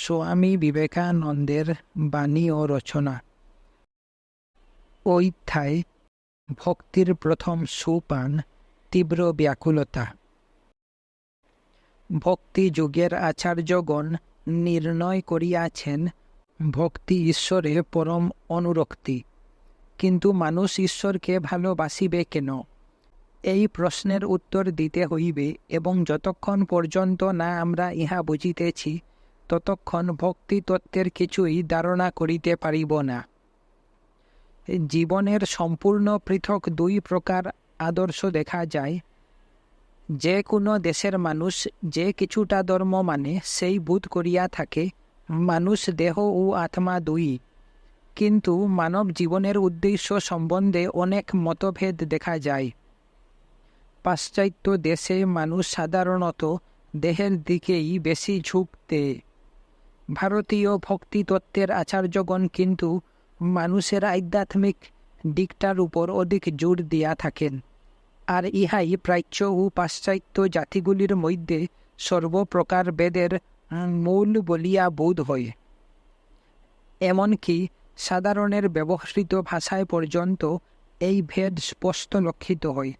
স্বামী বিবেকানন্দের বাণী ও রচনা। অধ্যায় ভক্তির প্রথম সোপান, তীব্র ব্যাকুলতা। ভক্তি যুগের আচার্যগণ নির্ণয় করিয়াছেন, ভক্তি ঈশ্বরে পরম অনুরক্তি। কিন্তু মানুষ ঈশ্বরকে ভালোবাসিবে কেন? এই প্রশ্নের উত্তর দিতে হইবে, এবং যতক্ষণ পর্যন্ত না আমরা ইহা বুঝিতেছি, ততক্ষণ ভক্তি তত্ত্বের কিছুই ধারণা করিতে পারিব না। জীবনের সম্পূর্ণ পৃথক দুই প্রকার আদর্শ দেখা যায়। যে কোনো দেশের মানুষ যে কিছুটা ধর্ম মানে, সেই বোধ করিয়া থাকে মানুষ দেহ ও আত্মা দুই। কিন্তু মানব জীবনের উদ্দেশ্য সম্বন্ধে অনেক মতভেদ দেখা যায়। পাশ্চাত্য দেশে মানুষ সাধারণত দেহের দিকেই বেশি ঝোঁক দেয়। ভারতীয় ভক্তিতত্ত্বের আচার্যগণ কিন্তু মানুষের আধ্যাত্মিক দিকটার উপর অধিক জোর দিয়া থাকেন, আর ইহাই প্রাচ্য ও পাশ্চাত্য জাতিগুলির মধ্যে সর্বপ্রকার ভেদের মূল বলিয়া বোধ হয়। এমনকি সাধারণের ব্যবহৃত ভাষায় পর্যন্ত এই ভেদ স্পষ্ট লক্ষিত হয়।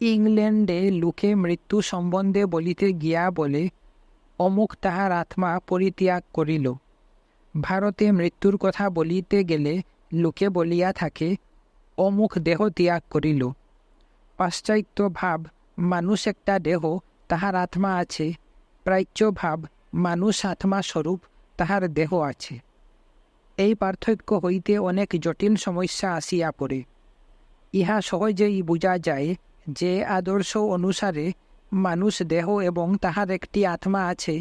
ইংল্যান্ডে লোকে মৃত্যু সম্বন্ধে বলিতে গিয়া বলে, অমুক তাহার আত্মা পরিত্যাগ করিল। ভারতে মৃত্যুর কথা বলিতে গেলে লোকে বলিয়া থাকে, অমুক দেহ ত্যাগ করিল। পাশ্চাত্য ভাব মানুষ একটা দেহ, তাহার আত্মা আছে। প্রাচ্য ভাব মানুষ আত্মা স্বরূপ, তাহার দেহ আছে। এই পার্থক্য হইতে অনেক জটিল সমস্যা আসিয়া পড়ে। ইহা সহজেই বোঝা যায় যে আদর্শ অনুসারে মানুষ দেহ এবং তাহার একটি আত্মা আছে,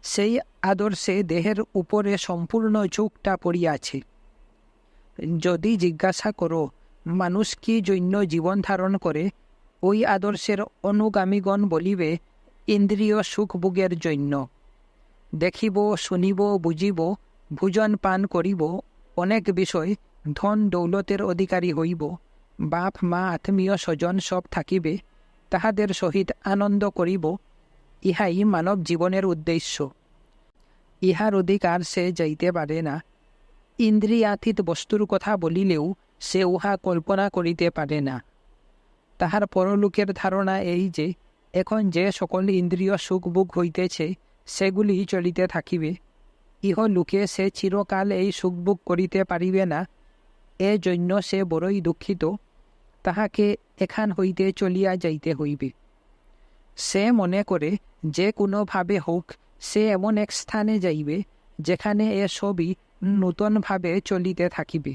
সেই আদর্শে দেহের উপরে সম্পূর্ণ ঝোঁকটা পড়িয়াছে। যদি জিজ্ঞাসা করো মানুষ কি জন্য জীবন ধারণ করে, ওই আদর্শের অনুগামীগণ বলিবে, ইন্দ্রিয় সুখভোগের জন্য। দেখিব, শুনিব, বুঝিব, ভোজন পান করিব, অনেক বিষয় ধন দৌলতের অধিকারী হইব, বাপ মা আত্মীয় স্বজন সব থাকিবে, তাহাদের সহিত আনন্দ করিব। ইহাই মানব জীবনের উদ্দেশ্য। ইহার অধিকার সে যাইতে পারে না। ইন্দ্রিয়াতীত বস্তুর কথা বলিলেও সে উহা কল্পনা করিতে পারে না। তাহার পরলোকের ধারণা এই যে, এখন যে সকল ইন্দ্রিয় সুখভোগ হইতেছে, সেগুলি চলিতে থাকিবে। ইহলোকে সে চিরকাল এই সুখভোগ করিতে পারিবে না, এজন্য সে বড়ই দুঃখিত। তাহাকে এখান হইতে চলিয়া যাইতে হইবে। সে মনে করে যে কোনোভাবে হোক সে এমন এক স্থানে যাইবে, যেখানে এ সবই নূতনভাবে চলিতে থাকিবে।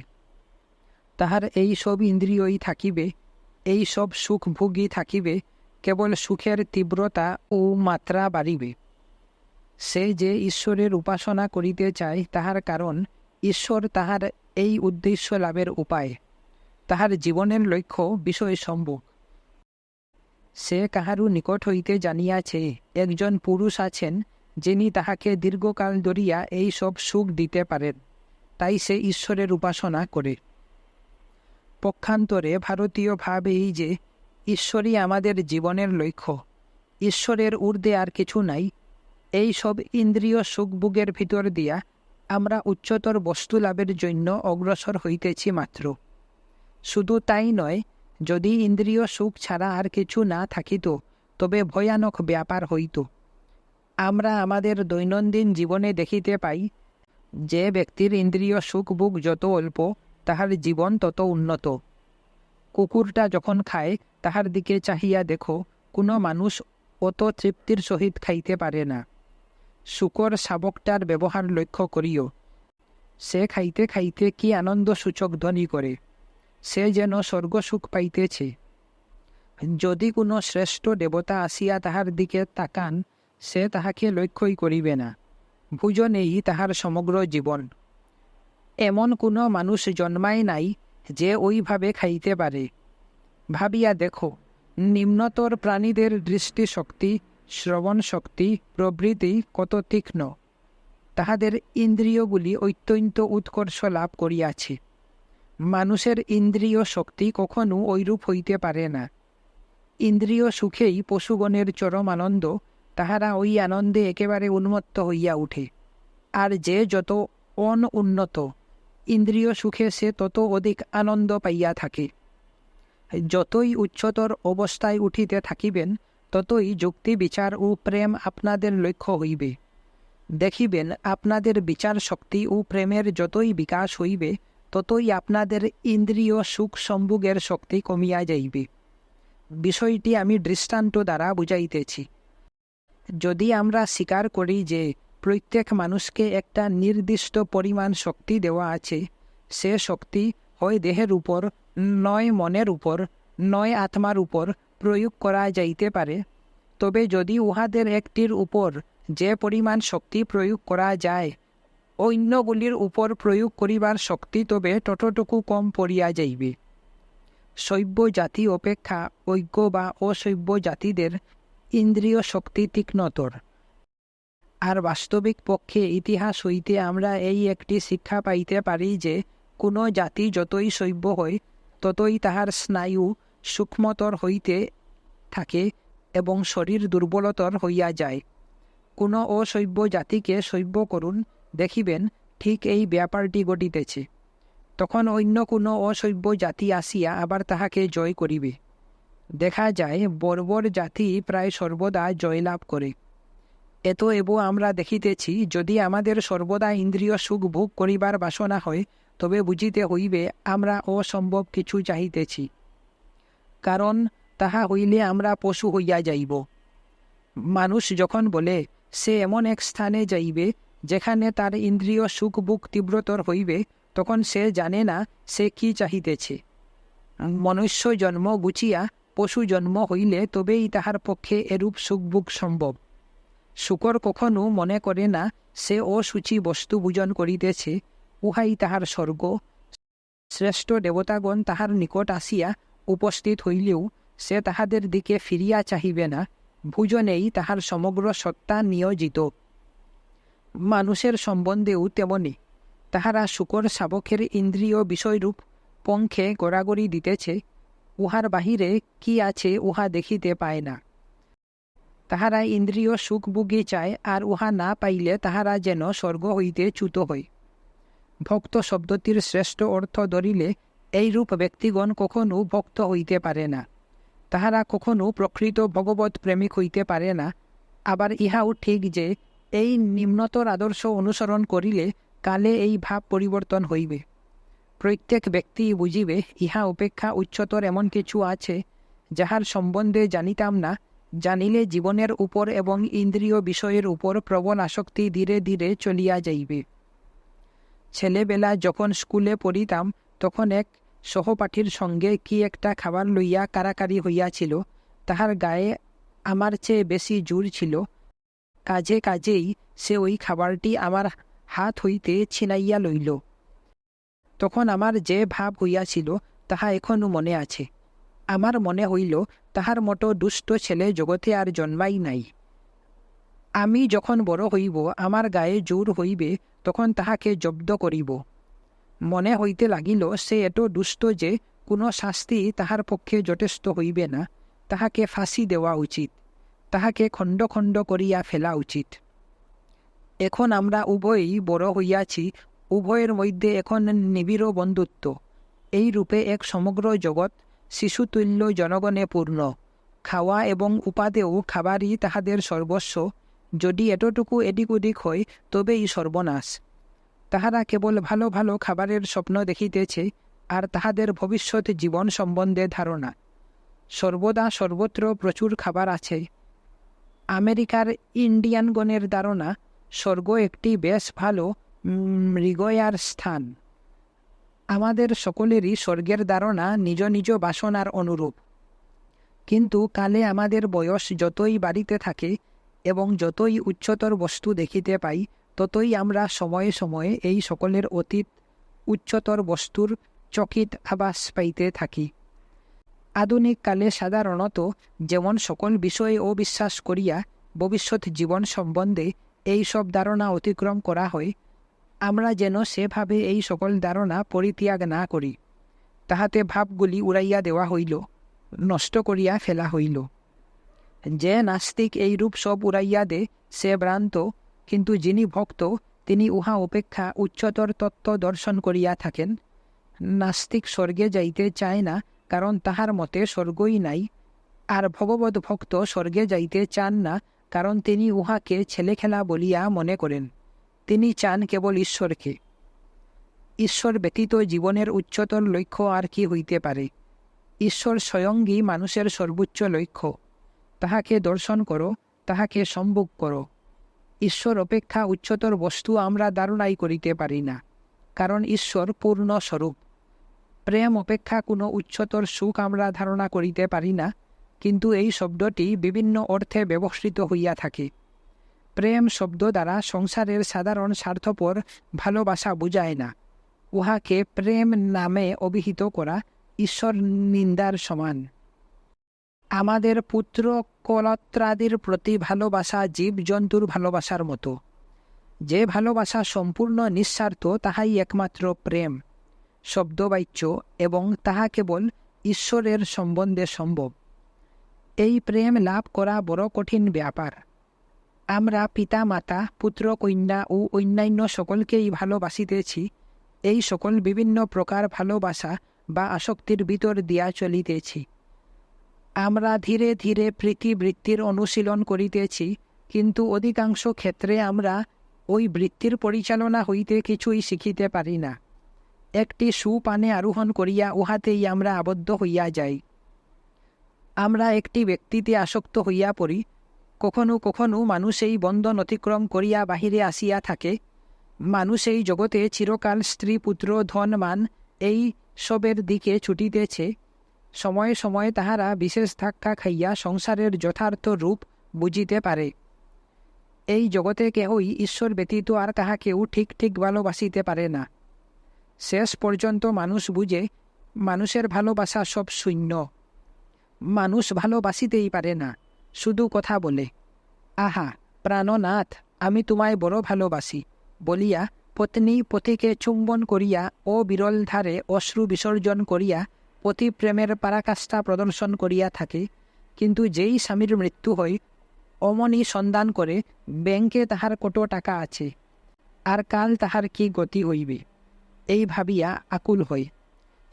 তাহার এই সব ইন্দ্রিয়ই থাকিবে, এই সব সুখভোগই থাকিবে, কেবল সুখের তীব্রতা ও মাত্রা বাড়িবে। সে যে ঈশ্বরের উপাসনা করিতে চায়, তাহার কারণ ঈশ্বর তাহার এই উদ্দেশ্য লাভের উপায়। তাহার জীবনের লক্ষ্য বিষয় সম্ভোগ। সে কাহারও নিকট হইতে জানিয়াছে একজন পুরুষ আছেন, যিনি তাহাকে দীর্ঘকাল ধরিয়া এই সব সুখ দিতে পারেন, তাই সে ঈশ্বরের উপাসনা করে। পক্ষান্তরে ভারতীয় ভাব এই যে, ঈশ্বরই আমাদের জীবনের লক্ষ্য, ঈশ্বরের ঊর্ধ্বে আর কিছু নাই। এই সব ইন্দ্রিয় সুখভোগের ভিতর দিয়া আমরা উচ্চতর বস্তু লাভের জন্য অগ্রসর হইতেছি মাত্র। শুধু তাই নয়, যদি ইন্দ্রিয় সুখ ছাড়া আর কিছু না থাকিত, তবে ভয়ানক ব্যাপার হইত। আমরা আমাদের দৈনন্দিন জীবনে দেখিতে পাই, যে ব্যক্তির ইন্দ্রিয় সুখভোগ যত অল্প, তাহার জীবন তত উন্নত। কুকুরটা যখন খায়, তাহার দিকে চাহিয়া দেখো, কোনো মানুষ অত তৃপ্তির সহিত খাইতে পারে না। শূকর শাবকটার ব্যবহার লক্ষ্য করিও। সে খাইতে খাইতে কি আনন্দ সূচক ধ্বনি করে, সে যেন স্বর্গসুখ পাইতেছে। যদি কোনো শ্রেষ্ঠ দেবতা আসিয়া তাহার দিকে তাকান, সে তাহাকে লক্ষ্যই করিবে না। ভোজনেই তাহার সমগ্র জীবন। এমন কোনো মানুষ জন্মায় নাই যে ওইভাবে খাইতে পারে। ভাবিয়া দেখো, নিম্নতর প্রাণীদের দৃষ্টিশক্তি, শ্রবণ শক্তি প্রভৃতি কত তীক্ষ্ণ। তাহাদের ইন্দ্রিয়গুলি অত্যন্ত উৎকর্ষ লাভ করিয়াছে। মানুষের ইন্দ্রিয় শক্তি কখনো ঐরূপ হইতে পারে না। ইন্দ্রিয় সুখেই পশুগণের চরম আনন্দ, তাহারা ওই আনন্দে একেবারে উন্মত্ত হইয়া উঠে। আর যে যত অনুন্নত ইন্দ্রিয় সুখে সে তত অধিক আনন্দ পাইয়া থাকে। যতই উচ্চতর অবস্থায় উঠিতে থাকিবেন, ততই যুক্তি বিচার ও প্রেম আপনাদের লক্ষ্য হইবে। দেখিবেন আপনাদের বিচার শক্তি ও প্রেমের যতই বিকাশ হইবে, ততই আপনাদের ইন্দ্রিয় সুখ সম্ভোগের শক্তি কমিয়া যাইবে। বিষয়টি আমি দৃষ্টান্ত দ্বারা বুঝাইতেছি। যদি আমরা স্বীকার করি যে প্রত্যেক মানুষকে একটা নির্দিষ্ট পরিমাণ শক্তি দেওয়া আছে, সে শক্তি হয় দেহের উপর, নয় মনের উপর, নয় আত্মার উপর প্রয়োগ করা যাইতে পারে, তবে যদি উহাদের একটির উপর যে পরিমাণ শক্তি প্রয়োগ করা যায়, অন্যগুলির উপর প্রয়োগ করিবার শক্তি তবে ততটুকু কম পড়িয়া যাইবে। শৈব জাতি অপেক্ষা ঐক্য বা অশৈব জাতিদের ইন্দ্রিয় শক্তি তীক্ষ্ণতর। আর বাস্তবিক পক্ষে ইতিহাস হইতে আমরা এই একটি শিক্ষা পাইতে পারি যে কোনো জাতি যতই শৈব হয়, ততই তাহার স্নায়ু সূক্ষ্মতর হইতে থাকে এবং শরীর দুর্বলতর হইয়া যায়। কোনো অশৈব জাতিকে শৈব করুন, দেখিবেন ঠিক এই ব্যাপারটি ঘটিতেছে। তখন অন্য কোনো অশৈব জাতি আসিয়া আবার তাহাকে জয় করিবে। দেখা যায় বর্বর জাতি প্রায় সর্বদা জয়লাভ করে। এতএব আমরা দেখিতেছি, যদি আমাদের সর্বদা ইন্দ্রিয় সুখ ভোগ করিবার বাসনা হয়, তবে বুঝিতে হইবে আমরা অসম্ভব কিছু চাহিতেছি, কারণ তাহা হইলে আমরা পশু হইয়া যাইব। মানুষ যখন বলে সে এমন এক স্থানে যাইবে যেখানে তার ইন্দ্রিয় সুখ ভোগ তীব্রতর হইবে, তখন সে জানে না সে কি চাহিতেছে। মনুষ্য জন্ম গুছিয়া পশু জন্ম হইলে তবেই তাহার পক্ষে এরূপ সুখ ভোগ সম্ভব। শুকর কখনো মনে করে না সে অসুচি বস্তু ভোজন করিতেছে, উহাই তাহার স্বর্গ। শ্রেষ্ঠ দেবতাগণ তাহার নিকট আসিয়া উপস্থিত হইলেও সে তাহাদের দিকে ফিরিয়া চাহিবে না, ভোজনেই তাহার সমগ্র সত্তা নিয়োজিত। মানুষের সম্বন্ধেও তেমনি। তাহারা শুকর শাবকের ইন্দ্রিয় বিষয়রূপ পঙ্খে গড়াগড়ি দিতেছে, উহার বাহিরে কি আছে উহা দেখিতে পায় না। তাহারা ইন্দ্রিয় সুখ ভোগী চায়, আর উহা না পাইলে তাহারা যেন স্বর্গ হইতে চ্যুত হয়। ভক্ত শব্দটির শ্রেষ্ঠ অর্থ ধরিলে এইরূপ ব্যক্তিগণ কখনও ভক্ত হইতে পারে না। তাহারা কখনও প্রকৃত ভগবৎ প্রেমিক হইতে পারে না। আবার ইহাও ঠিক যে এই নিম্নতর আদর্শ অনুসরণ করিলে কালে এই ভাব পরিবর্তন হইবে। প্রত্যেক ব্যক্তি বুঝিবে ইহা অপেক্ষা উচ্চতর এমন কিছু আছে, যাহার সম্বন্ধে জানিতাম না। জানিলে জীবনের উপর এবং ইন্দ্রিয় বিষয়ের উপর প্রবল আসক্তি ধীরে ধীরে চলিয়া যাইবে। ছেলেবেলা যখন স্কুলে পড়িতাম, তখন এক সহপাঠীর সঙ্গে কি একটা খাবার লইয়া কারাকারি হইয়াছিল। তাহার গায়ে আমার চেয়ে বেশি জোর ছিল। কাজে কাজেই সে ওই খাবারটি আমার হাত হইতে ছিনাইয়া লইল। তখন আমার যে ভাব হইয়াছিল তাহা এখনও মনে আছে। আমার মনে হইল তাহার মতো দুষ্ট ছেলে জগতে আর জন্মাই নাই। আমি যখন বড় হইব, আমার গায়ে জোর হইবে, তখন তাহাকে জব্দ করিব। মনে হইতে লাগিল সে এত দুষ্ট যে কোনো শাস্তি তাহার পক্ষে যথেষ্ট হইবে না। তাহাকে ফাঁসি দেওয়া উচিত, তাহাকে খণ্ড খণ্ড করিয়া ফেলা উচিত। এখন আমরা উভয়ই বড় হইয়াছি, উভয়ের মধ্যে এখন নিবিড় বন্ধুত্ব। এই রূপে এক সমগ্র জগৎ শিশুতুল্য জনগণে পূর্ণ। খাওয়া এবং উপাদেয় খাবারই তাহাদের সর্বস্ব। যদি এতটুকু এদিক ওদিক হয়, তবেই সর্বনাশ। তাহারা কেবল ভালো ভালো খাবারের স্বপ্ন দেখিতেছে, আর তাহাদের ভবিষ্যৎ জীবন সম্বন্ধে ধারণা। সর্বদা সর্বত্র প্রচুর খাবার আছে। আমেরিকার ইন্ডিয়ানগণের ধারণা স্বর্গ একটি বেশ ভালো মৃগয়ার স্থান। আমাদের সকলেরই স্বর্গের ধারণা নিজ নিজ বাসনার অনুরূপ। কিন্তু কালে আমাদের বয়স যতই বাড়িতে থাকে এবং যতই উচ্চতর বস্তু দেখিতে পাই, ততই আমরা সময়ে সময়ে এই সকলের অতীত উচ্চতর বস্তুর চকিত আভাস পাইতে থাকি। আধুনিক কালে সাধারণত যেমন সকল বিষয়ে অবিশ্বাস করিয়া ভবিষ্যৎ জীবন সম্বন্ধে এই সব ধারণা অতিক্রম করা হয়, আমরা যেন সেভাবে এই সকল ধারণা পরিত্যাগ না করি। তাহাতে ভাবগুলি উড়াইয়া দেওয়া হইল, নষ্ট করিয়া ফেলা হইল। যে নাস্তিক এইরূপ সব উড়াইয়া দে সে ভ্রান্ত, কিন্তু যিনি ভক্ত তিনি উহা অপেক্ষা উচ্চতর তত্ত্ব দর্শন করিয়া থাকেন। নাস্তিক স্বর্গে যাইতে চায় না, কারণ তাহার মতে স্বর্গই নাই। আর ভগবত ভক্ত স্বর্গে যাইতে চান না, কারণ তিনি উহাকে ছেলেখেলা বলিয়া মনে করেন। তিনি চান কেবল ঈশ্বরকে। ঈশ্বর ব্যতীত জীবনের উচ্চতর লক্ষ্য আর কি হইতে পারে? ঈশ্বর স্বয়ংই মানুষের সর্বোচ্চ লক্ষ্য। তাহাকে দর্শন করো, তাহাকে সম্ভোগ করো। ঈশ্বর অপেক্ষা উচ্চতর বস্তু আমরা ধারণাই করিতে পারি না, কারণ ঈশ্বর পূর্ণ স্বরূপ। প্রেম অপেক্ষা কোনো উচ্চতর সুখ আমরা ধারণা করিতে পারি না, কিন্তু এই শব্দটি বিভিন্ন অর্থে ব্যবহৃত হইয়া থাকে। প্রেম শব্দ দ্বারা সংসারের সাধারণ স্বার্থপর ভালোবাসা বুঝায় না। উহাকে প্রেম নামে অভিহিত করা ঈশ্বর নিন্দার সমান। আমাদের পুত্র কলত্রাদির প্রতি ভালোবাসা জীবজন্তুর ভালোবাসার মতো। যে ভালোবাসা সম্পূর্ণ নিঃস্বার্থ তাহাই একমাত্র প্রেম, শব্দবাচ্য, এবং তাহা কেবল ঈশ্বরের সম্বন্ধে সম্ভব। এই প্রেম লাভ করা বড় কঠিন ব্যাপার। আমরা পিতা মাতা, পুত্র কন্যা ও অন্যান্য সকলকেই ভালোবাসিতেছি। এই সকল বিভিন্ন প্রকার ভালোবাসা বা আসক্তির ভিতর দিয়া চলিতেছি। আমরা ধীরে ধীরে প্রীতিবৃত্তির অনুশীলন করিতেছি, কিন্তু অধিকাংশ ক্ষেত্রে আমরা ওই বৃত্তির পরিচালনা হইতে কিছুই শিখিতে পারি না। একটি সুপানে আরোহণ করিয়া উহাতেই আমরা আবদ্ধ হইয়া যাই। আমরা একটি ব্যক্তিতে আসক্ত হইয়া পড়ি। কখনো কখনো মানুষ এই বন্ধন অতিক্রম করিয়া বাহিরে আসিয়া থাকে। মানুষ এই জগতে চিরকাল স্ত্রী, পুত্র, ধন, মান এই সবের দিকে ছুটিতেছে। সময়ে সময়ে তাহারা বিশেষ ধাক্কা খাইয়া সংসারের যথার্থ রূপ বুঝিতে পারে। এই জগতে কেহই ঈশ্বর ব্যতীত আর কাহাকেও ঠিক ঠিক ভালোবাসিতে পারে না। শেষ পর্যন্ত মানুষ বুঝে মানুষের ভালোবাসা সব শূন্য। মানুষ ভালোবাসিতেই পারে না, শুধু কথা বলে। আহা প্রাণনাথ, আমি তোমায় বড় ভালোবাসি বলিয়া পত্নী পতিকে চুম্বন করিয়া ও বিরল ধারে অশ্রু বিসর্জন করিয়া পতি প্রেমের পরাকাষ্ঠা প্রদর্শন করিয়া থাকে। কিন্তু যেই স্বামীর মৃত্যু হয়, অমনি সন্ধান করে ব্যাংকে তাহার কত টাকা আছে, আর কাল তাহার কি গতি হইবে, এই ভাবিয়া আকুল হয়।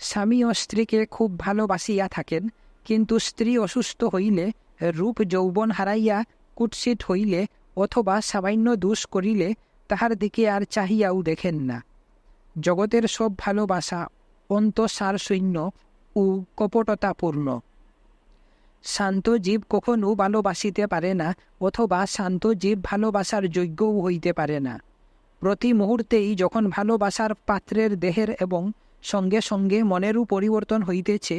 স্বামী ও স্ত্রীকে খুব ভালোবাসিয়া থাকেন, কিন্তু স্ত্রী অসুস্থ হইলে, রূপ যৌবন হারাইয়া কুৎসিত হইলে, অথবা সামান্য দোষ করিলে তাহার দিকে আর চাহিয়াও দেখেন না। জগতের সব ভালোবাসা অন্তঃসারশূন্য ও কপটতাপূর্ণ। শান্ত জীব কখনো ভালোবাসিতে পারে না, অথবা শান্ত জীব ভালোবাসার যোগ্যও হইতে পারে না। প্রতি মুহূর্তেই যখন ভালোবাসার পাত্রের দেহের এবং সঙ্গে সঙ্গে মনেরও পরিবর্তন হইতেছে,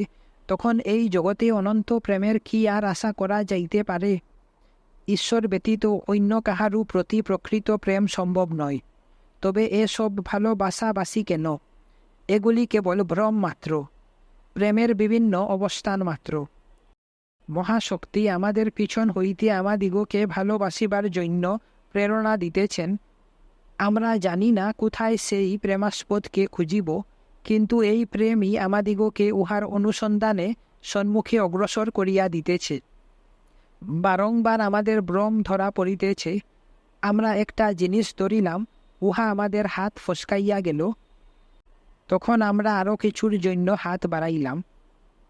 তখন এই জগতে অনন্ত প্রেমের কি আর আশা করা যাইতে পারে? ঈশ্বর ব্যতীত অন্য কাহারও প্রতি প্রকৃত প্রেম সম্ভব নয়। তবে এসব ভালোবাসাবাসী কেন? এগুলি কেবল ভ্রম মাত্র, প্রেমের বিভিন্ন অবস্থান মাত্র। মহাশক্তি আমাদের পিছন হইতে আমাদিগকে ভালোবাসিবার জন্য প্রেরণা দিতেছেন। আমরা জানি না কোথায় সেই প্রেমাস্পদকে খুঁজিব, কিন্তু এই প্রেমই আমাদিগকে উহার অনুসন্ধানে সম্মুখে অগ্রসর করিয়া দিতেছে। বারংবার আমাদের ভ্রম ধরা পড়িতেছে। আমরা একটা জিনিস ধরিলাম, উহা আমাদের হাত ফসকাইয়া গেল, তখন আমরা আরও কিছুর জন্য হাত বাড়াইলাম।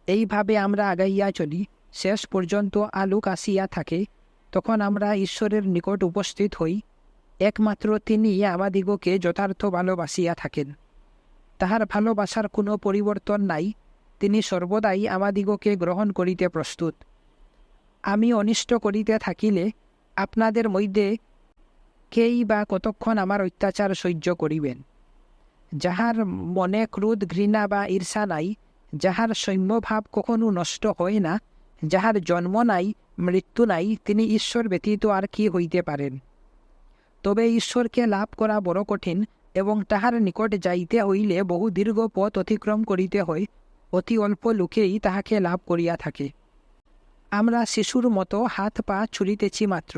এইভাবে আমরা আগাইয়া চলি। শেষ পর্যন্ত আলোক আসিয়া থাকে, তখন আমরা ঈশ্বরের নিকট উপস্থিত হই। একমাত্র তিনি আমাদিগকে যথার্থ ভালোবাসিয়া থাকেন। তাহার ভালোবাসার কোনো পরিবর্তন নাই। তিনি সর্বদাই আমাদিগকে গ্রহণ করিতে প্রস্তুত। আমি অনিষ্ট করিতে থাকিলে আপনাদের মধ্যে কেই বা কতক্ষণ আমার অত্যাচার সহ্য করিবেন? যাহার মনে ক্রোধ, ঘৃণা বা ঈর্ষা নাই, যাহার সৌম্যভাব কখনো নষ্ট হয় না, যাহার জন্ম নাই, মৃত্যু নাই, তিনি ঈশ্বর ব্যতীত আর কি হইতে পারেন? তবে ঈশ্বরকে লাভ করা বড় কঠিন, এবং তাহার নিকট যাইতে হইলে বহু দীর্ঘ পথ অতিক্রম করিতে হয়। অতি অল্প লোকেই তাহাকে লাভ করিয়া থাকে। আমরা শিশুর মতো হাত পা ছুড়িতেছি মাত্র।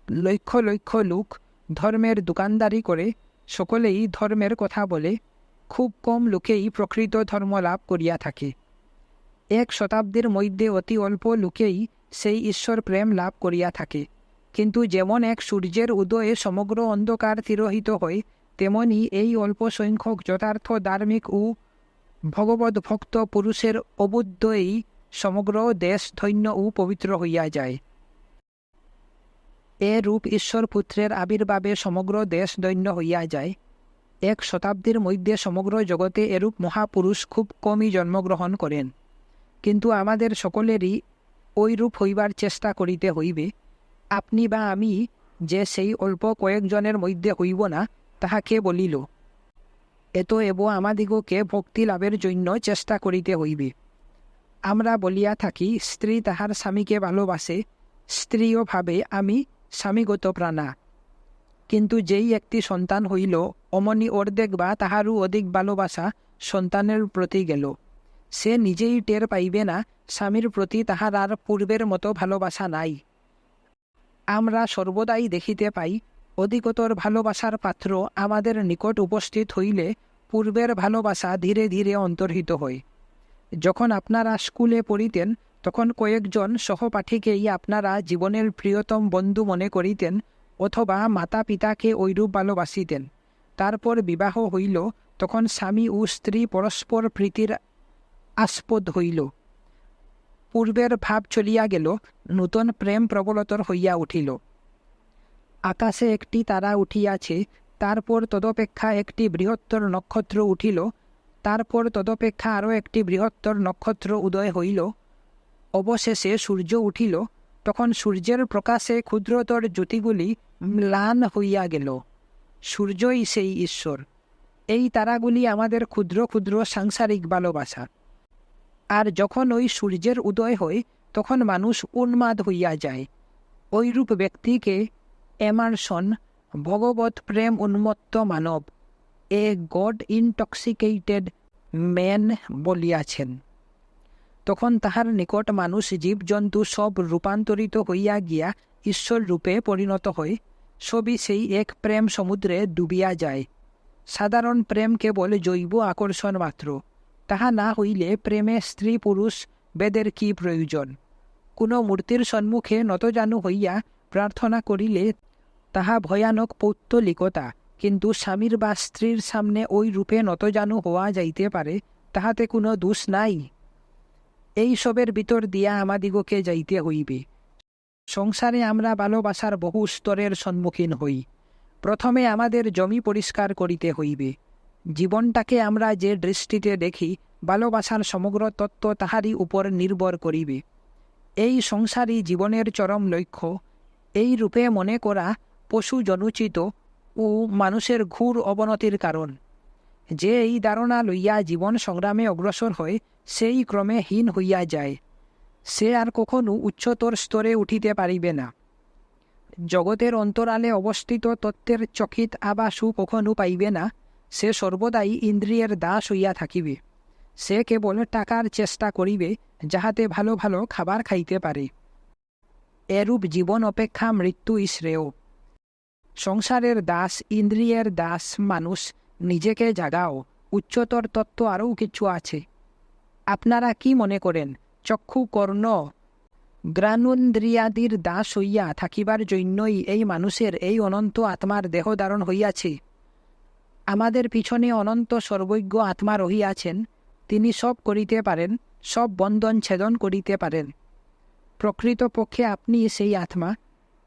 লক্ষ লক্ষ লোক ধর্মের দোকানদারি করে, সকলেই ধর্মের কথা বলে। খুব কম লোকেই প্রকৃত ধর্ম লাভ করিয়া থাকে। 1 শতাব্দীর মধ্যে অতি অল্প লোকেই সেই ঈশ্বর প্রেম লাভ করিয়া থাকে। কিন্তু যেমন এক সূর্যের উদয়ে সমগ্র অন্ধকার তিরোহিত হয়, তেমনি এই অল্প সংখ্যক যথার্থ ধার্মিক ও ভগবত ভক্ত পুরুষের অবুদ্ধই সমগ্র দেশ ধন্য ও পবিত্র হইয়া যায়। এ রূপ ঈশ্বর পুত্রের আবির্ভাবে সমগ্র দেশ ধন্য হইয়া যায়। এক শতাব্দীর মধ্যে সমগ্র জগতে এরূপ মহাপুরুষ খুব কমই জন্মগ্রহণ করেন। কিন্তু আমাদের সকলেরই ওইরূপ হইবার চেষ্টা করিতে হইবে। আপনি বা আমি যে সেই অল্প কয়েকজনের মধ্যে হইব না, তাহা কে বলিল? এতএব আমাদিগকে ভক্তি লাভের জন্য চেষ্টা করিতে হইবে। আমরা বলিয়া থাকি, স্ত্রী তাহার স্বামীকে ভালোবাসে, স্ত্রীও ভাবে আমি স্বামীগত প্রাণা। কিন্তু যেই একটি সন্তান হইল, অমনি অর্ধেক বা তাহারও অধিক ভালোবাসা সন্তানের প্রতি গেল। সে নিজেই টের পাইবে না স্বামীর প্রতি তাহার আর পূর্বের মতো ভালোবাসা নাই। আমরা সর্বদাই দেখিতে পাই, অধিকতর ভালোবাসার পাত্র আমাদের নিকট উপস্থিত হইলে পূর্বের ভালোবাসা ধীরে ধীরে অন্তর্হিত হয়। যখন আপনারা স্কুলে পড়িতেন, তখন কয়েকজন সহপাঠীকেই আপনারা জীবনের প্রিয়তম বন্ধু মনে করিতেন, অথবা মাতা পিতাকে ঐরূপ ভালোবাসিতেন। তারপর বিবাহ হইল, তখন স্বামী ও স্ত্রী পরস্পর প্রীতির আস্পদ হইল। পূর্বের ভাব চলিয়া গেল, নূতন প্রেম প্রবলতর হইয়া উঠিল। আকাশে একটি তারা উঠিয়াছে, তারপর তদপেক্ষা একটি বৃহত্তর নক্ষত্র উঠিল, তারপর তদপেক্ষা আরও একটি বৃহত্তর নক্ষত্র উদয় হইল, অবশেষে সূর্য উঠিল। তখন সূর্যের প্রকাশে ক্ষুদ্রতর জ্যোতিগুলি ম্লান হইয়া গেল। সূর্যই সেই ঈশ্বর। এই তারাগুলি আমাদের ক্ষুদ্র ক্ষুদ্র সাংসারিক ভালোবাসা। আর যখন ওই সূর্যের উদয় হয়, তখন মানুষ উন্মাদ হইয়া যায়। ওইরূপ ব্যক্তিকে এমারসন ভগবত প্রেম উন্মত্ত মানব, এ গড ইনটক্সিকেটেড ম্যান বলিয়াছেন। তখন তাহার নিকট মানুষ জীবজন্তু সব রূপান্তরিত হইয়া গিয়া ঈশ্বর রূপে পরিণত হয়। সবই সেই এক প্রেম সমুদ্রে ডুবিয়া যায়। সাধারণ প্রেম কেবল জৈব আকর্ষণ মাত্র। তাহা না হইলে প্রেমে স্ত্রী পুরুষ বেদের কি প্রয়োজন? কোনো মূর্তির সম্মুখে নতজানু হইয়া প্রার্থনা করিলে তাহা ভয়ানক পৌত্তলিকতা। কিন্তু স্বামীর বা স্ত্রীর সামনে ওই রূপে নতজানু হওয়া যাইতে পারে, তাহাতে কোনো দোষ নাই। এই সবের ভিতর দিয়া আমাদিগকে যাইতে হইবে। সংসারে আমরা ভালোবাসার বহু স্তরের সম্মুখীন হই। প্রথমে আমাদের জমি পরিষ্কার করিতে হইবে। জীবনটাকে আমরা যে দৃষ্টিতে দেখি, ভালোবাসার সমগ্র তত্ত্ব তাহারই উপর নির্ভর করিবে। এই সংসারী জীবনের চরম লক্ষ্য এই রূপে মনে করা পশু জনুচিত ও মানুষের ঘোর অবনতির কারণ। যে এই ধারণা লইয়া জীবন সংগ্রামে অগ্রসর হয়, সেই ক্রমে হীন হইয়া যায়। সে আর কখনো উচ্চতর স্তরে উঠিতে পারিবে না। জগতের অন্তরালে অবস্থিত তত্ত্বের চকিত আভাসও কখনো পাইবে না। সে সর্বদাই ইন্দ্রিয়ের দাস হইয়া থাকিবে। সে কেবল টাকার চেষ্টা করিবে, যাহাতে ভালো ভালো খাবার খাইতে পারে। এরূপ জীবন অপেক্ষা মৃত্যুই শ্রেয়। সংসারের দাস, ইন্দ্রিয়ের দাস মানুষ, নিজেকে জাগাও। উচ্চতর তত্ত্ব আরও কিছু আছে। আপনারা কি মনে করেন চক্ষু, কর্ণ, গ্রাণেন্দ্রিয়াদির দাস হইয়া থাকিবার জন্যই এই মানুষের এই অনন্ত আত্মার দেহ ধারণ হইয়াছে? আমাদের পিছনে অনন্ত সর্বজ্ঞ আত্মা রহিয়াছেন। তিনি সব করিতে পারেন, সব বন্ধন ছেদন করিতে পারেন। প্রকৃতপক্ষে আপনি সেই আত্মা,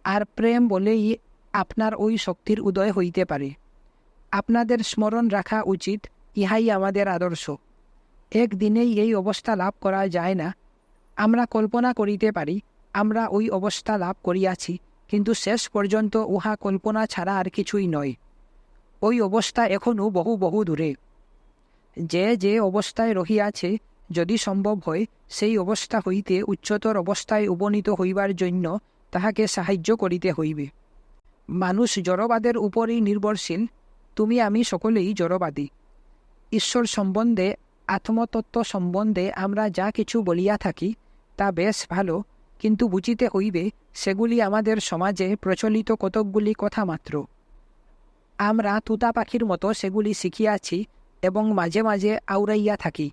আর প্রেম বলেই আপনার ওই শক্তির উদয় হইতে পারে। আপনাদের স্মরণ রাখা উচিত, ইহাই আমাদের আদর্শ। একদিনেই এই অবস্থা লাভ করা যায় না। আমরা কল্পনা করিতে পারি আমরা ওই অবস্থা লাভ করিয়াছি, কিন্তু শেষ পর্যন্ত উহা কল্পনা ছাড়া আর কিছুই নয়। ওই অবস্থা এখনও বহু বহু দূরে। যে যে অবস্থায় রহিয়াছে, যদি সম্ভব হয় সেই অবস্থা হইতে উচ্চতর অবস্থায় উপনীত হইবার জন্য তাহাকে সাহায্য করিতে হইবে। মানুষ জড়বাদের উপরই নির্ভরশীল। তুমি আমি সকলেই জড়বাদী। ঈশ্বর সম্বন্ধে, আত্মতত্ত্ব সম্বন্ধে আমরা যা কিছু বলিয়া থাকি তা বেশ ভালো, কিন্তু বুঝিতে হইবে সেগুলি আমাদের সমাজে প্রচলিত কতকগুলি কথা মাত্র। আমরা তুতা পাখির মতো সেগুলি শিখিয়াছি এবং মাঝে মাঝে আওড়াইয়া থাকি।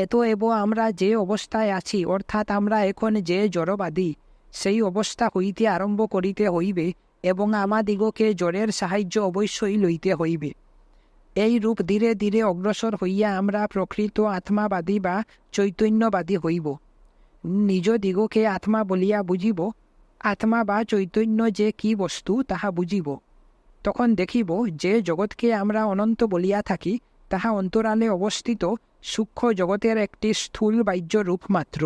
এতএব আমরা যে অবস্থায় আছি, অর্থাৎ আমরা এখন যে জড়বাদী, সেই অবস্থা হইতে আরম্ভ করিতে হইবে এবং আমাদিগকে জড়ের সাহায্য অবশ্যই লইতে হইবে। এই রূপ ধীরে ধীরে অগ্রসর হইয়া আমরা প্রকৃত আত্মাবাদী বা চৈতন্যবাদী হইব। নিজ দিগকে আত্মা বলিয়া বুঝিব, আত্মা বা চৈতন্য যে কি বস্তু তাহা বুঝিব। তখন দেখিব যে জগৎকে আমরা অনন্ত বলিয়া থাকি, তাহা অন্তরালে অবস্থিত সূক্ষ্ম জগতের একটি স্থূল বাহ্য রূপ মাত্র।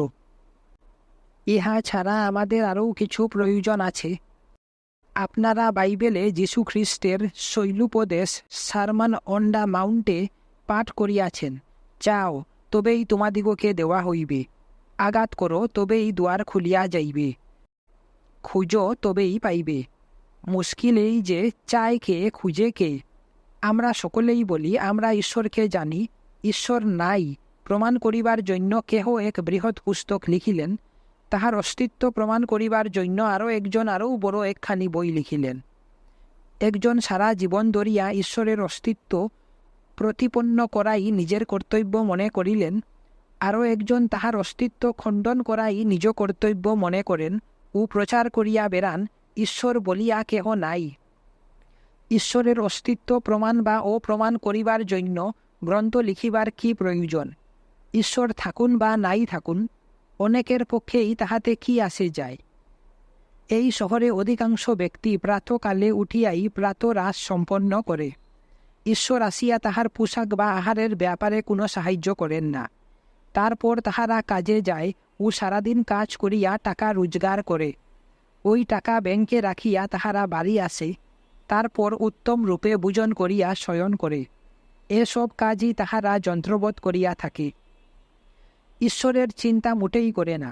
ইহা ছাড়া আমাদের আরও কিছু প্রয়োজন আছে। আপনারা বাইবেলে যীশু খ্রিস্টের শৈলুপদেশ সারমন অন দ্য মাউন্টে পাঠ করিয়াছেন, চাও তবেই তোমাদিগকে দেওয়া হইবে, আঘাত করো তবেই দুয়ার খুলিয়া যাইবে, খুঁজো তবেই পাইবে। মুশকিল এই যে চায় কে, খুঁজে কে? আমরা সকলেই বলি আমরা ঈশ্বরকে জানি, ঈশ্বর নাই প্রমাণ করিবার জন্য কেহ এক বৃহৎ পুস্তক লিখিলেন, তাহার অস্তিত্ব প্রমাণ করিবার জন্য আরও একজন আরও বড় একখানি বই লিখিলেন। একজন সারা জীবন ধরিয়া ঈশ্বরের অস্তিত্ব প্রতিপন্ন করাই নিজের কর্তব্য মনে করিলেন, আরও একজন তাহার অস্তিত্ব খণ্ডন করাই নিজ কর্তব্য মনে করেন ও প্রচার করিয়া বেড়ান ঈশ্বর বলিয়া কেহ নাই। ঈশ্বরের অস্তিত্ব প্রমাণ বা অপ্রমাণ করিবার জন্য গ্রন্থ লিখিবার কি প্রয়োজন? ঈশ্বর থাকুন বা নাই থাকুন, অনেকের পক্ষেই তাহাতে কি আসে যায়। এই শহরে অধিকাংশ ব্যক্তি প্রাতকালে উঠিয়াই প্রাতরাশ সম্পন্ন করে। ঈশ্বর আসিয়া তাহার পোশাক বা আহারের ব্যাপারে কোনো সাহায্য করেন না। তারপর তাহারা কাজে যায় ও সারাদিন কাজ করিয়া টাকা রোজগার করে। ওই টাকা ব্যাংকে রাখিয়া তাহারা বাড়ি আসে, তারপর উত্তম রূপে ভোজন করিয়া শয়ন করে। এসব কাজই তাহারা যন্ত্রবৎ করিয়া থাকে। ঈশ্বরের চিন্তা মোটেই করে না,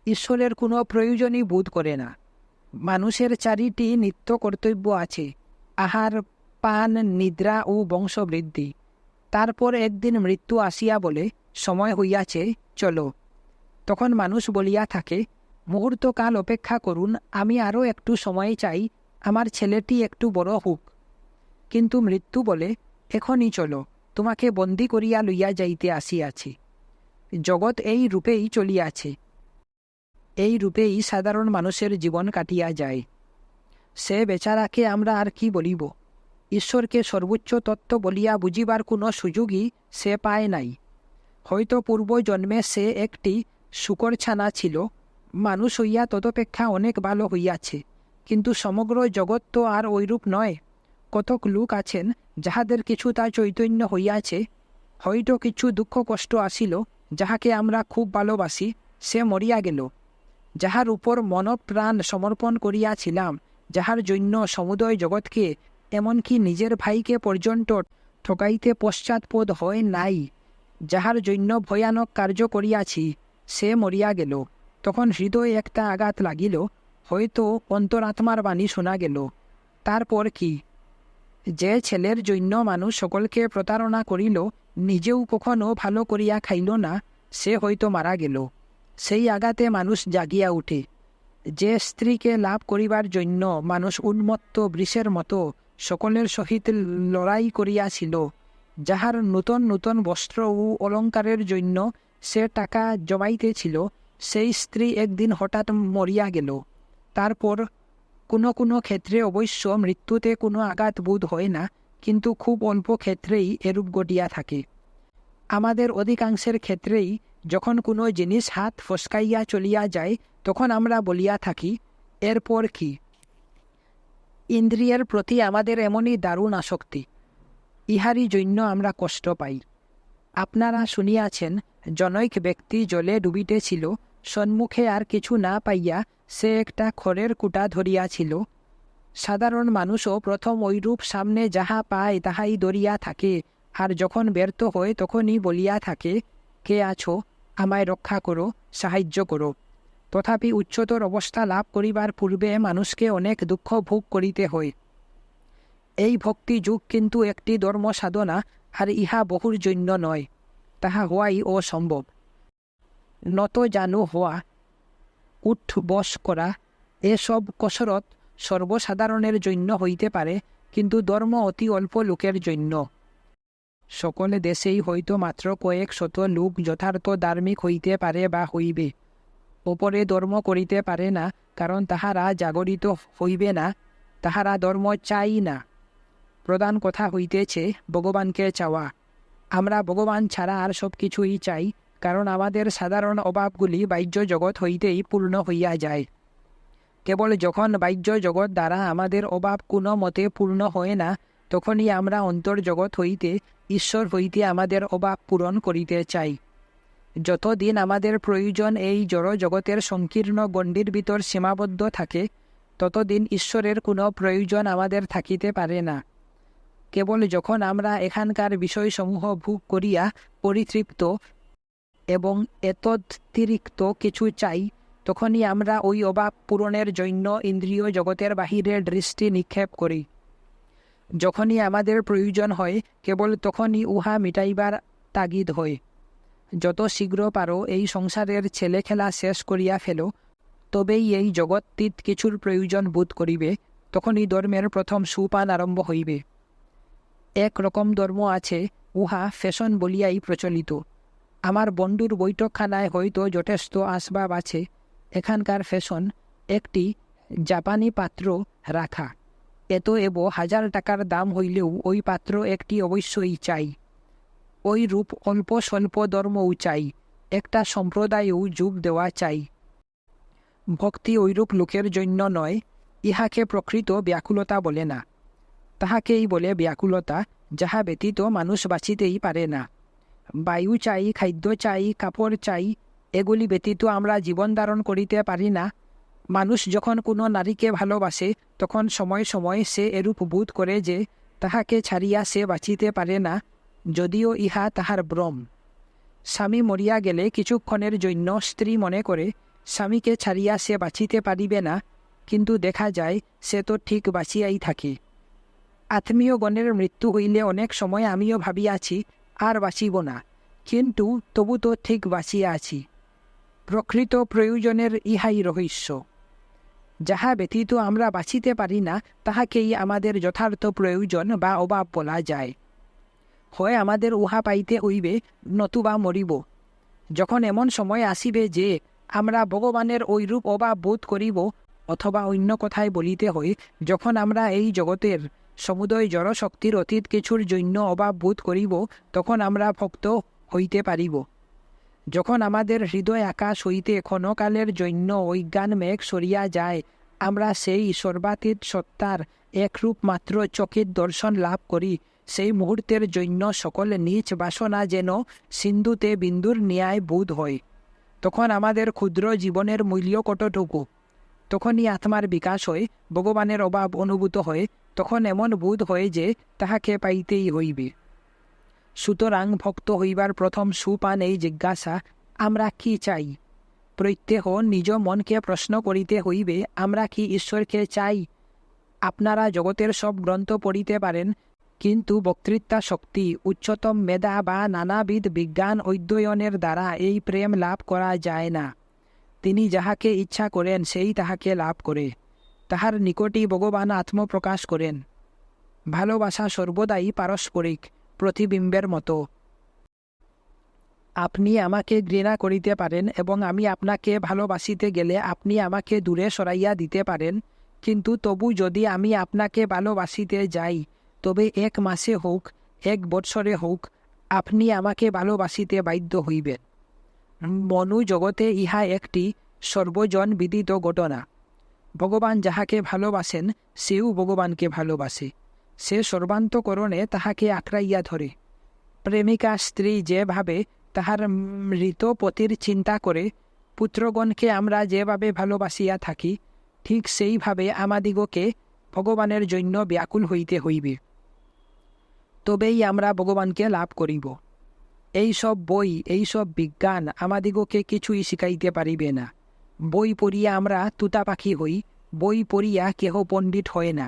ঈশ্বরের কোনো প্রয়োজনই বোধ করে না। মানুষের চারিটি নিত্য কর্তব্য আছে, আহার, পান, নিদ্রা ও বংশবৃদ্ধি। তারপর একদিন মৃত্যু আসিয়া বলে, সময় হইয়াছে, চলো। তখন মানুষ বলিয়া থাকে, মুহূর্তকাল অপেক্ষা করুন, আমি আরও একটু সময় চাই, আমার ছেলেটি একটু বড় হোক। কিন্তু মৃত্যু বলে, এখনই চলো, তোমাকে বন্দী করিয়া লইয়া যাইতে আসিয়াছি। জগৎ এই রূপেই চলিয়াছে। এই রূপেই সাধারণ মানুষের জীবন কাটিয়া যায়। সে বেচারাকে আমরা আর কি বলিব? ঈশ্বরকে সর্বোচ্চ তত্ত্ব বলিয়া বুঝিবার কোনো সুযোগই সে পায় নাই। হয়তো পূর্ব জন্মে সে একটি শূকর ছানা ছিল, মানুষ হইয়া তদপেক্ষা অনেক ভালো হইয়াছে। কিন্তু সমগ্র জগৎ তো আর ঐরূপ নয়। কতক লোক আছেন যাহাদের কিছুটা চৈতন্য হইয়াছে, হয়তো কিছু দুঃখ কষ্ট আসিল, যাহাকে আমরা খুব ভালোবাসি, সে মরিয়া গেল। যাহার উপর মনপ্রাণ সমর্পণ করিয়াছিলাম, যাহার জন্য সমুদয় জগৎকে এমনকি নিজের ভাইকে পর্যন্ত ঠকাইতে পশ্চাৎপদ হয় নাই, যাহার জন্য ভয়ানক কার্য করিয়াছি, সে মরিয়া গেল। তখন হৃদয়ে একটা আঘাত লাগিল, হয়তো অন্তরাত্মার বাণী শোনা গেল। তারপর কি? যে ছেলের জন্য মানুষ সকলকে প্রতারণা করিল, নিজেও কখনো ভালো করিয়া খাইল না, সে হয়তো মারা গেল। সেই আঘাতে মানুষ জাগিয়া উঠে। যে স্ত্রীকে লাভ করিবার জন্য মানুষ উন্মত্ত বৃষের মতো সকলের সহিত লড়াই করিয়াছিল, যাহার নূতন নূতন বস্ত্র ও অলঙ্কারের জন্য সে টাকা জমাইতেছিল, সেই স্ত্রী একদিন হঠাৎ মরিয়া গেল। তারপর কোনো কোনো ক্ষেত্রে অবশ্য মৃত্যুতে কোনো আঘাত বোধ হয় না, কিন্তু খুব অল্প ক্ষেত্রেই এরূপ ঘটিয়া থাকে। আমাদের অধিকাংশের ক্ষেত্রেই যখন কোনো জিনিস হাত ফসকাইয়া চলিয়া যায়, তখন আমরা বলিয়া থাকি, এরপর কি? ইন্দ্রিয়ের প্রতি আমাদের এমনই দারুণ আসক্তি, ইহারই জন্য আমরা কষ্ট পাই। আপনারা শুনিয়াছেন, জনৈক ব্যক্তি জলে ডুবিতেছিল, সম্মুখে আর কিছু না পাইয়া সে একটা খড়ের কুটা ধরিয়াছিল। সাধারণ মানুষও প্রথম ঐরূপ সামনে যাহা পায় তাহাই ধরিয়া থাকে, আর যখন ব্যর্থ হয় তখনই বলিয়া থাকে, কে আছো, আমায় রক্ষা করো, সাহায্য করো। তথাপি উচ্চতর অবস্থা লাভ করিবার পূর্বে মানুষকে অনেক দুঃখ ভোগ করিতে হয়। এই ভক্তি যুগ কিন্তু একটি ধর্ম সাধনা, আর ইহা বহুর জন্য নয়, তাহা হওয়াই অসম্ভব। নত জানু হওয়া, উঠ বস করা, এসব কসরত সর্বসাধারণের জন্য হইতে পারে, কিন্তু ধর্ম অতি অল্প লোকের জন্য। সকল দেশেই হয়তো মাত্র কয়েক শত লোক যথার্থ ধার্মিক হইতে পারে বা হইবে। ওপরে ধর্ম করিতে পারে না, কারণ তাহারা জাগরিত হইবে না, তাহারা ধর্ম চাই না। প্রধান কথা হইতেছে ভগবানকে চাওয়া। আমরা ভগবান ছাড়া আর সব কিছুই চাই, কারণ আমাদের সাধারণ অভাবগুলি বাহ্য জগৎ হইতেই পূর্ণ হইয়া যায়। কেবল যখন বাহ্য জগৎ দ্বারা আমাদের অভাব কোনো মতে পূর্ণ হয় না, তখনই আমরা অন্তর্জগৎ হইতে, ঈশ্বর হইতে আমাদের অভাব পূরণ করিতে চাই। যতদিন আমাদের প্রয়োজন এই জড় জগতের সংকীর্ণ গণ্ডির ভিতর সীমাবদ্ধ থাকে, ততদিন ঈশ্বরের কোনো প্রয়োজন আমাদের থাকিতে পারে না। কেবল যখন আমরা এখানকার বিষয়সমূহ ভোগ করিয়া পরিতৃপ্ত এবং এতদতিরিক্ত কিছু চাই, তখনই আমরা ওই অভাব পূরণের জন্য ইন্দ্রিয় জগতের বাহিরে দৃষ্টি নিক্ষেপ করি। যখনই আমাদের প্রয়োজন হয়, কেবল তখনই উহা মিটাইবার তাগিদ হয়। যত শীঘ্র পারো এই সংসারের ছেলে খেলা শেষ করিয়া ফেলো, তবেই এই জগৎতীত কিছুর প্রয়োজন বোধ করিবে, তখনই ধর্মের প্রথম সুপান আরম্ভ হইবে। এক রকম ধর্ম আছে, উহা ফ্যাশন বলিয়াই প্রচলিত। আমার বন্ধুর বৈঠকখানায় হয়তো যথেষ্ট আসবাব আছে। এখানকার ফ্যাশন একটি জাপানি পাত্র রাখা। এত 1000 টাকার দাম হইলেও ওই পাত্র একটি অবশ্যই চাই। ওই রূপ অল্প স্বল্প ধর্মও চাই, একটা সম্প্রদায়ও যোগ দেওয়া চাই। ভক্তি ঐরূপ লোকের জন্য নয়, ইহাকে প্রকৃত ব্যাকুলতা বলে না। তাহাকেই বলে ব্যাকুলতা, যাহা ব্যতীত মানুষ বাঁচিতেই পারে না। বায়ু চাই, খাদ্য চাই, কাপড় চাই, এগুলি ব্যতীত আমরা জীবন ধারণ করিতে পারি না। মানুষ যখন কোনো নারীকে ভালোবাসে, তখন সময় সময় সে এরূপ বোধ করে যে তাহাকে ছাড়িয়া সে বাঁচিতে পারে না, যদিও ইহা তাহার ভ্রম। স্বামী মরিয়া গেলে কিছুক্ষণের জন্য স্ত্রী মনে করে স্বামীকে ছাড়িয়া সে বাঁচিতে পারিবে না, কিন্তু দেখা যায় সে তো ঠিক বাঁচিয়াই থাকে। আত্মীয়গণের মৃত্যু হইলে অনেক সময় আমিও ভাবিয়াছি আর বাঁচিব না, কিন্তু তবু তো ঠিক বাঁচিয়া আছি। প্রকৃত প্রয়োজনের ইহাই রহস্য। যাহা ব্যতীত আমরা বাঁচিতে পারি না, তাহাকেই আমাদের যথার্থ প্রয়োজন বা অভাব বলা যায়। হয় আমাদের উহা পাইতে হইবে, নতুবা মরিব। যখন এমন সময় আসিবে যে আমরা ভগবানের ঐরূপ অভাব বোধ করিব, অথবা অন্য কথায় বলিতে হয়, যখন আমরা এই জগতের সমুদয় জড়শক্তির অতীত কিছুর জন্য অভাব বোধ করিব, তখন আমরা ভক্ত হইতে পারিব। যখন আমাদের হৃদয় আকাশ হইতে ক্ষণকালের জন্য অজ্ঞান মেঘ সরিয়া যায়, আমরা সেই সর্বাতীত সত্তার একরূপ মাত্র চকিত দর্শন লাভ করি। সেই মুহূর্তের জন্য সকল নীচ বাসনা যেন সিন্ধুতে বিন্দুর ন্যায় বোধ হয়। তখন আমাদের ক্ষুদ্র জীবনের মূল্য কতটুকু? তখনই আত্মার বিকাশ হয়, ভগবানের অভাব অনুভূত হয়। তখন এমন বোধ হয় যে তাহাকে পাইতেই হইবে। সুতরাং ভক্ত হইবার প্রথম সুপান এই জিজ্ঞাসা, আমরা কি চাই? প্রত্যেহ নিজ মনকে প্রশ্ন করিতে হইবে, আমরা কি ঈশ্বরকে চাই? আপনারা জগতের সব গ্রন্থ পড়িতে পারেন, কিন্তু বক্তৃতা শক্তি, উচ্চতম মেধা বা নানাবিধ বিজ্ঞান অধ্যয়নের দ্বারা এই প্রেম লাভ করা যায় না। তিনি যাহাকে ইচ্ছা করেন সেই তাহাকে লাভ করে। তাহার নিকটই ভগবান আত্মপ্রকাশ করেন। ভালোবাসা সর্বদাই পারস্পরিক, প্রতিবিম্বের মতো। আপনি আমাকে ঘৃণা করিতে পারেন এবং আমি আপনাকে ভালোবাসিতে গেলে আপনি আমাকে দূরে সরাইয়া দিতে পারেন, কিন্তু তবু যদি আমি আপনাকে ভালোবাসিতে যাই, তবে 1 মাসে হোক, 1 বৎসরে হোক, আপনি আমাকে ভালোবাসিতে বাধ্য হইবেন। মনু জগতে ইহা একটি সর্বজন বিদিত ঘটনা। ভগবান যাহাকে ভালোবাসেন, সেও ভগবানকে ভালোবাসে। সে সর্বান্তকরণে তাহাকে আঁকড়াইয়া ধরে। প্রেমিকা স্ত্রী যেভাবে তাহার মৃত পতির চিন্তা করে, পুত্রগণকে আমরা যেভাবে ভালোবাসিয়া থাকি, ঠিক সেইভাবে আমাদিগকে ভগবানের জন্য ব্যাকুল হইতে হইবে। তবেই আমরা ভগবানকে লাভ করিব। এইসব বই, এইসব বিজ্ঞান আমাদিগকে কিছুই শিখাইতে পারিবে না। বই পড়িয়া আমরা তুতা পাখি হই, বই পড়িয়া কেহ পণ্ডিত হয় না।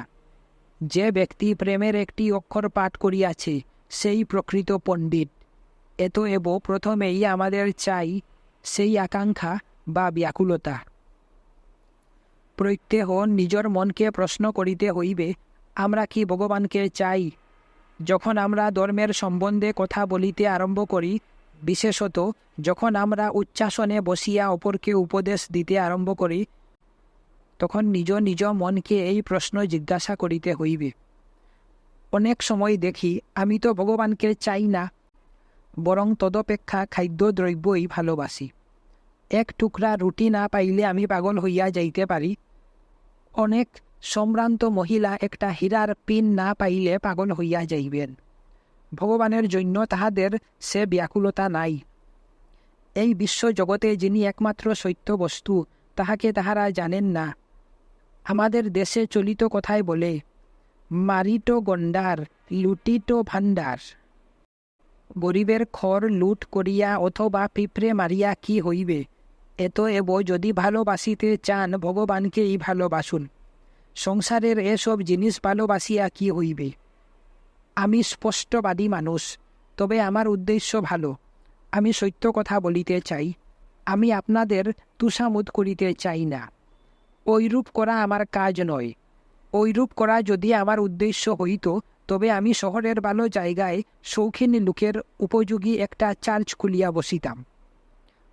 যে ব্যক্তি প্রেমের একটি অক্ষর পাঠ করিয়াছে, সেই প্রকৃত পণ্ডিত। এতএব প্রথমেই আমাদের চাই সেই আকাঙ্ক্ষা বা ব্যাকুলতা। প্রত্যেহ নিজের মনকে প্রশ্ন করিতে হইবে, আমরা কি ভগবানকে চাই? যখন আমরা ধর্মের সম্বন্ধে কথা বলিতে আরম্ভ করি, বিশেষত যখন আমরা উচ্চাসনে বসিয়া অপরকে উপদেশ দিতে আরম্ভ করি, তখন নিজ নিজ মনকে এই প্রশ্ন জিজ্ঞাসা করিতে হইবে। অনেক সময় দেখি আমি তো ভগবানকে চাই না, বরং তদপেক্ষা খাদ্যদ্রব্যই ভালোবাসি। এক টুকরা রুটি না পাইলে আমি পাগল হইয়া যাইতে পারি। অনেক সম্ভ্রান্ত মহিলা একটা হীরার পিন না পাইলে পাগল হইয়া যাইবেন। ভগবানের জন্য তাহাদের সে ব্যাকুলতা নাই। এই বিশ্ব জগতে যিনি একমাত্র সত্য বস্তু, তাহাকে তাহারা জানেন না। আমাদের দেশে চলিত কথায় বলে, মারিটো গন্ডার, লুটিটো ভাণ্ডার। গরিবের খড় লুট করিয়া অথবা পিঁপড়ে মারিয়া কি হইবে? এতএব যদি ভালোবাসিতে চান, ভগবানকেই ভালোবাসুন। সংসারের এসব জিনিস ভালোবাসিয়া কি হইবে? আমি স্পষ্টবাদী মানুষ, তবে আমার উদ্দেশ্য ভালো। আমি সত্য কথা বলিতে চাই। আমি আপনাদের তুষামুদ করিতে চাই না। ঐরূপ করা আমার কাজ নয়। ঐরূপ করা যদি আমার উদ্দেশ্য হইত, তবে আমি শহরের ভালো জায়গায় শৌখিন লোকের উপযোগী একটা চার্চ খুলিয়া বসিতাম।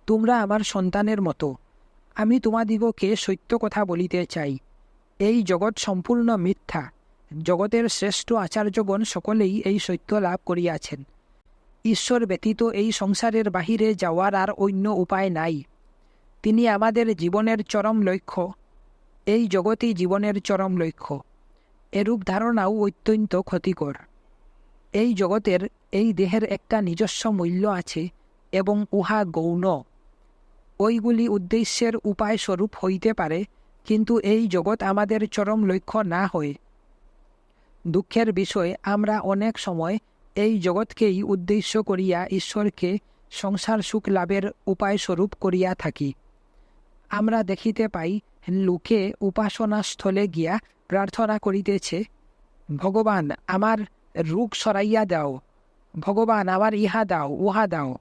তোমরা আমার সন্তানের মতো। আমি তোমাদিগকে সত্য কথা বলিতে চাই। এই জগৎ সম্পূর্ণ মিথ্যা। জগতের শ্রেষ্ঠ আচার্যগণ সকলেই এই সত্য লাভ করিয়াছেন। ঈশ্বর ব্যতীত এই সংসারের বাহিরে যাওয়ার আর অন্য উপায় নাই। তিনি আমাদের জীবনের চরম লক্ষ্য। এই জগৎই জীবনের চরম লক্ষ্য। এরূপ ধারণাও অত্যন্ত ক্ষতিকর। এই জগতের, এই দেহের একটা নিজস্ব মূল্য আছে এবং উহা গৌণ। ওইগুলি উদ্দেশ্যের উপায় স্বরূপ হইতে পারে, কিন্তু এই জগৎ আমাদের চরম লক্ষ্য না হয়ে। দুঃখের বিষয়, আমরা অনেক সময় এই জগৎকেই উদ্দেশ্য করিয়া ঈশ্বরকে সংসার সুখ লাভের উপায় স্বরূপ করিয়া থাকি। আমরা দেখিতে পাই, লোকে উপাসনাস্থলে গিয়া প্রার্থনা করিতেছে, ভগবান আমার রোগ সরাইয়া দাও, ভগবান আমার ইহা দাও, উহা দাও।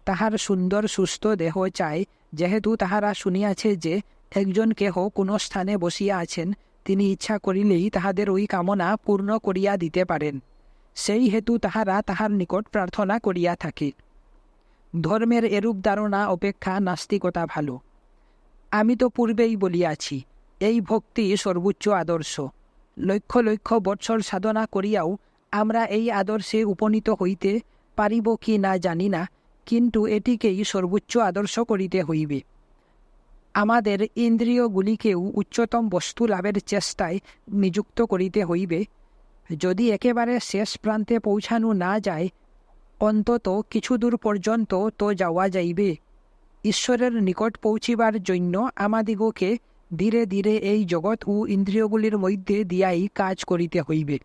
তাহার সুন্দর সুস্থ দেহ চায়, যেহেতু তাহারা শুনিয়াছে যে একজন কেহ কোন স্থানে বসিয়া আছেন, তিনি ইচ্ছা করিলেই তাহাদের ওই কামনা পূর্ণ করিয়া দিতে পারেন। সেই হেতু তাহারা তাহার নিকট প্রার্থনা করিয়া থাকে। ধর্মের এরূপ ধারণা অপেক্ষা নাস্তিকতা ভালো। আমি তো পূর্বেই বলিয়াছি, এই ভক্তি সর্বোচ্চ আদর্শ। লক্ষ লক্ষ বৎসর সাধনা করিয়াও আমরা এই আদর্শে উপনীত হইতে পারিব কি না জানি না, কিন্তু এটিকেই সর্বোচ্চ আদর্শ করিতে হইবে। আমাদের ইন্দ্রিয়গুলিকেও উচ্চতম বস্তু লাভের চেষ্টায় নিযুক্ত করিতে হইবে। যদি একেবারে শেষ প্রান্তে পৌঁছানো না যায়, অন্তত কিছু দূর পর্যন্ত তো যাওয়া যাইবে। ঈশ্বরের নিকট পৌঁছিবার জন্য আমাদিগকে ধীরে ধীরে এই জগৎ ও ইন্দ্রিয়গুলির মধ্যে দিয়াই কাজ করিতে হইবে।